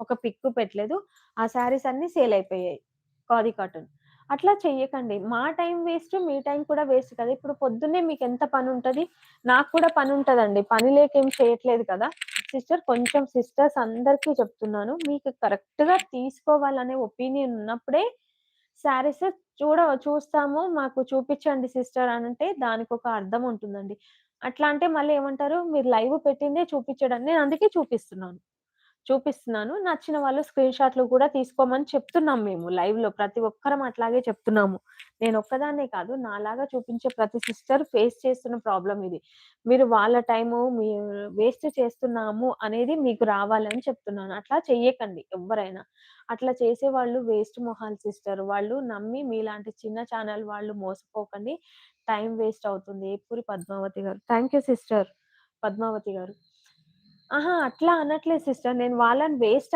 ఒక పిక్ పెట్టలేదు. ఆ శారీస్ అన్నీ సేల్ అయిపోయాయి. ఖాదీ కాటన్. అట్లా చెయ్యకండి. మా టైం వేస్ట్, మీ టైం కూడా వేస్ట్ కదా! ఇప్పుడు పొద్దున్నే మీకెంత పనుంటది? నాకు కూడా పనుంటదండి. పని లేక ఏం చేయట్లేదు కదా! కొంచెం సిస్టర్స్ అందరికీ చెప్తున్నాను. మీకు కరెక్ట్‌గా తీసుకోవాలనే ఒపీనియన్ ఉన్నప్పుడే శారీస్ చూస్తాము. మాకు చూపిచ్చండి సిస్టర్ అనంటే దానికొక అర్థం ఉంటుందండి. అట్లా అంటే మళ్ళీ ఏమంటారు? మీరు లైవ్ పెట్టిందే చూపిచ్చడం నేను అందుకే చూపిస్తున్నాను. నచ్చిన వాళ్ళు స్క్రీన్ షాట్‌లు కూడా తీసుకోమని చెప్తున్నాం మేము లైవ్‌లో. ప్రతి ఒక్కరం అట్లాగే చెప్తున్నాము. నేనొక్కదాన్నే కాదు, నాలాగా చూపించే ప్రతి సిస్టర్ ఫేస్ చేస్తున్న ప్రాబ్లమ్ ఇది. మీరు వాళ్ళ టైము వేస్ట్ చేస్తున్నాము అనేది మీకు రావాలని చెప్తున్నాను. అట్లా చెయ్యకండి ఎవ్వరైనా. అట్లా చేసేవాళ్ళు వేస్ట్ మొహాలు సిస్టర్. వాళ్ళు నమ్మి మీలాంటి చిన్న ఛానల్ వాళ్ళు మోసపోకండి. టైం వేస్ట్ అవుతుంది. ఏపూరి పద్మావతి గారు. థాంక్ యూ సిస్టర్ పద్మావతి గారు. అహా! అట్లా అనట్లేదు సిస్టర్. నేను వాళ్ళని వేస్ట్